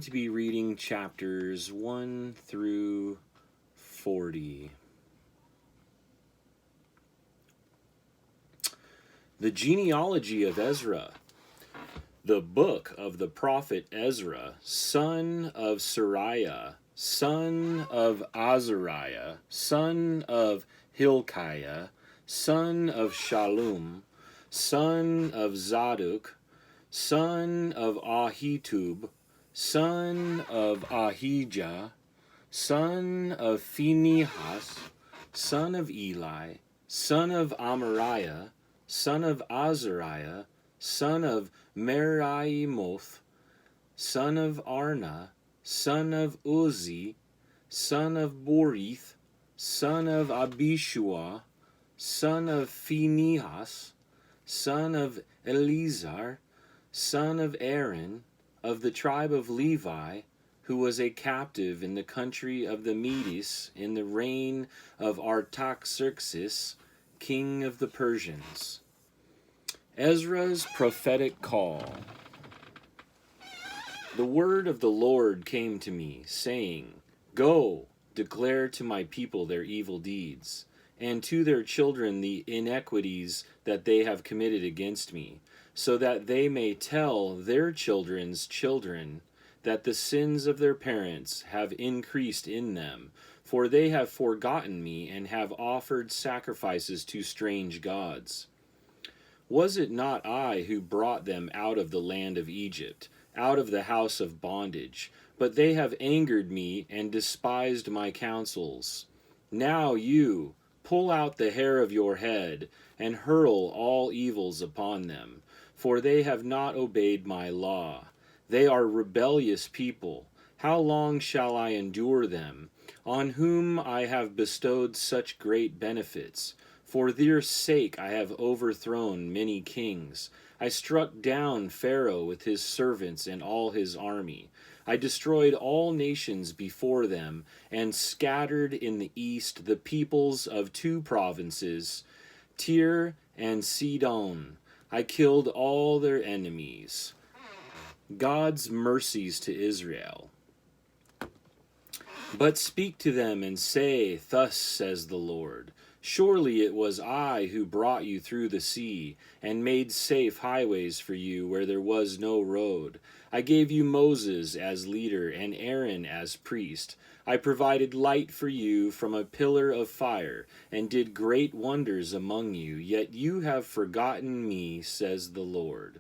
To be reading chapters 1 through 40. The genealogy of Ezra. The book of the prophet Ezra, son of Sariah, son of Azariah, son of Hilkiah, son of Shallum, son of Zadok, son of Ahitub, son of Ahijah, son of Phinehas, son of Eli, son of Amariah, son of Azariah, son of Merimoth, son of Arna, son of Uzi, son of Borith, son of Abishua, son of Phinehas, son of Eleazar, son of Aaron, of the tribe of Levi, who was a captive in the country of the Medes in the reign of Artaxerxes, king of the Persians. Ezra's prophetic call. The word of the Lord came to me, saying, Go, declare to my people their evil deeds, and to their children the iniquities that they have committed against me, so that they may tell their children's children that the sins of their parents have increased in them, for they have forgotten me and have offered sacrifices to strange gods. Was it not I who brought them out of the land of Egypt, out of the house of bondage? But they have angered me and despised my counsels. Now you, pull out the hair of your head, and hurl all evils upon them, for they have not obeyed my law. They are rebellious people. How long shall I endure them, on whom I have bestowed such great benefits? For their sake I have overthrown many kings. I struck down Pharaoh with his servants and all his army. I destroyed all nations before them, and scattered in the east the peoples of two provinces, Tyre and Sidon. I killed all their enemies. God's mercies to Israel. But speak to them and say, Thus says the Lord, Surely it was I who brought you through the sea, and made safe highways for you where there was no road. I gave you Moses as leader, and Aaron as priest. I provided light for you from a pillar of fire, and did great wonders among you, yet you have forgotten me, says the Lord.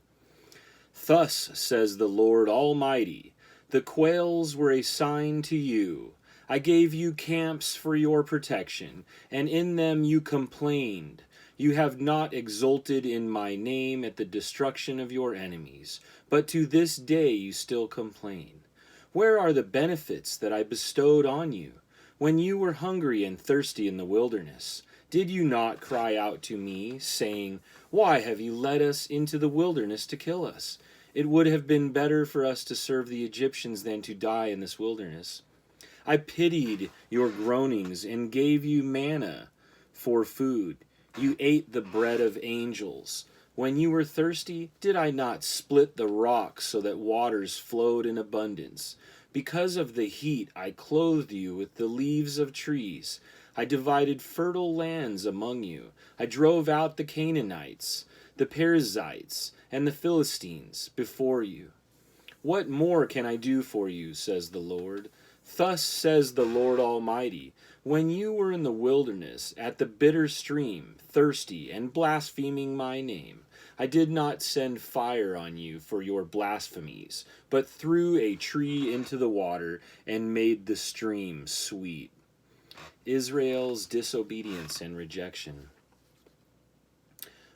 Thus says the Lord Almighty, the quails were a sign to you. I gave you camps for your protection, and in them you complained. You have not exulted in my name at the destruction of your enemies, but to this day you still complain. Where are the benefits that I bestowed on you? When you were hungry and thirsty in the wilderness, did you not cry out to me, saying, Why have you led us into the wilderness to kill us? It would have been better for us to serve the Egyptians than to die in this wilderness. I pitied your groanings and gave you manna for food. You ate the bread of angels. When you were thirsty, did I not split the rocks so that waters flowed in abundance? Because of the heat, I clothed you with the leaves of trees. I divided fertile lands among you. I drove out the Canaanites, the Perizzites, and the Philistines before you. What more can I do for you, says the Lord? Thus says the Lord Almighty, when you were in the wilderness, at the bitter stream, thirsty and blaspheming my name, I did not send fire on you for your blasphemies, but threw a tree into the water and made the stream sweet. Israel's disobedience and rejection.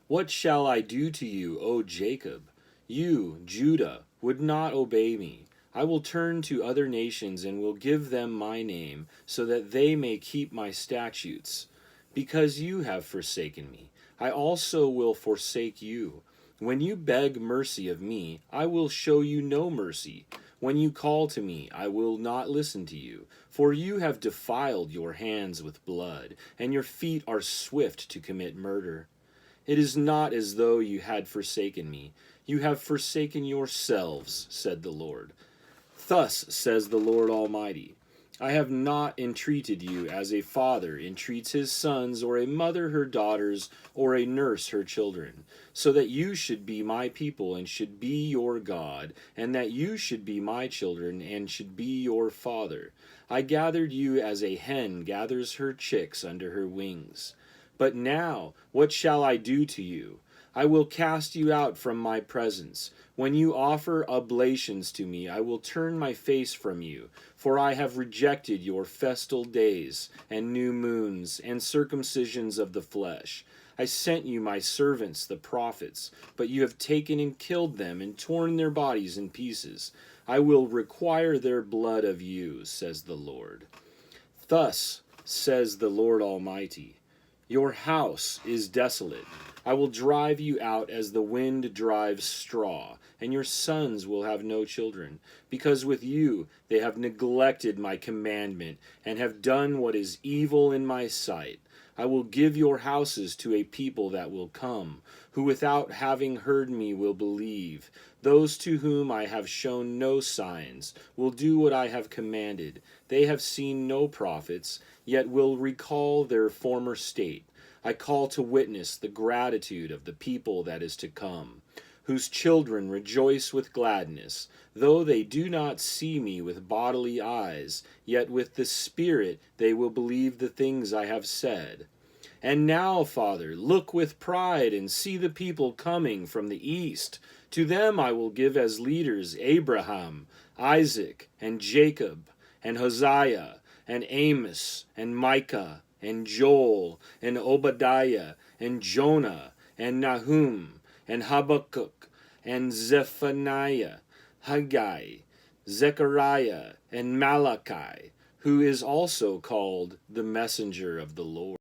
What shall I do to you, O Jacob? You, Judah, would not obey me. I will turn to other nations and will give them my name, so that they may keep my statutes. Because you have forsaken me, I also will forsake you. When you beg mercy of me, I will show you no mercy. When you call to me, I will not listen to you. For you have defiled your hands with blood, and your feet are swift to commit murder. It is not as though you had forsaken me. You have forsaken yourselves, said the Lord. Thus says the Lord Almighty, I have not entreated you as a father entreats his sons, or a mother her daughters, or a nurse her children, so that you should be my people and should be your God, and that you should be my children and should be your father. I gathered you as a hen gathers her chicks under her wings. But now, what shall I do to you? I will cast you out from my presence. When you offer oblations to me, I will turn my face from you, for I have rejected your festal days, and new moons, and circumcisions of the flesh. I sent you my servants, the prophets, but you have taken and killed them, and torn their bodies in pieces. I will require their blood of you, says the Lord. Thus says the Lord Almighty, your house is desolate. I will drive you out as the wind drives straw, and your sons will have no children, because with you they have neglected my commandment, and have done what is evil in my sight. I will give your houses to a people that will come, who without having heard me will believe. Those to whom I have shown no signs will do what I have commanded. They have seen no prophets, yet will recall their former state. I call to witness the gratitude of the people that is to come, whose children rejoice with gladness, though they do not see me with bodily eyes, yet with the Spirit they will believe the things I have said. And now, Father, look with pride and see the people coming from the east. To them I will give as leaders Abraham, Isaac, and Jacob, and Hosea, and Amos, and Micah, and Joel, and Obadiah, and Jonah, and Nahum, and Habakkuk, and Zephaniah, Haggai, Zechariah, and Malachi, who is also called the messenger of the Lord.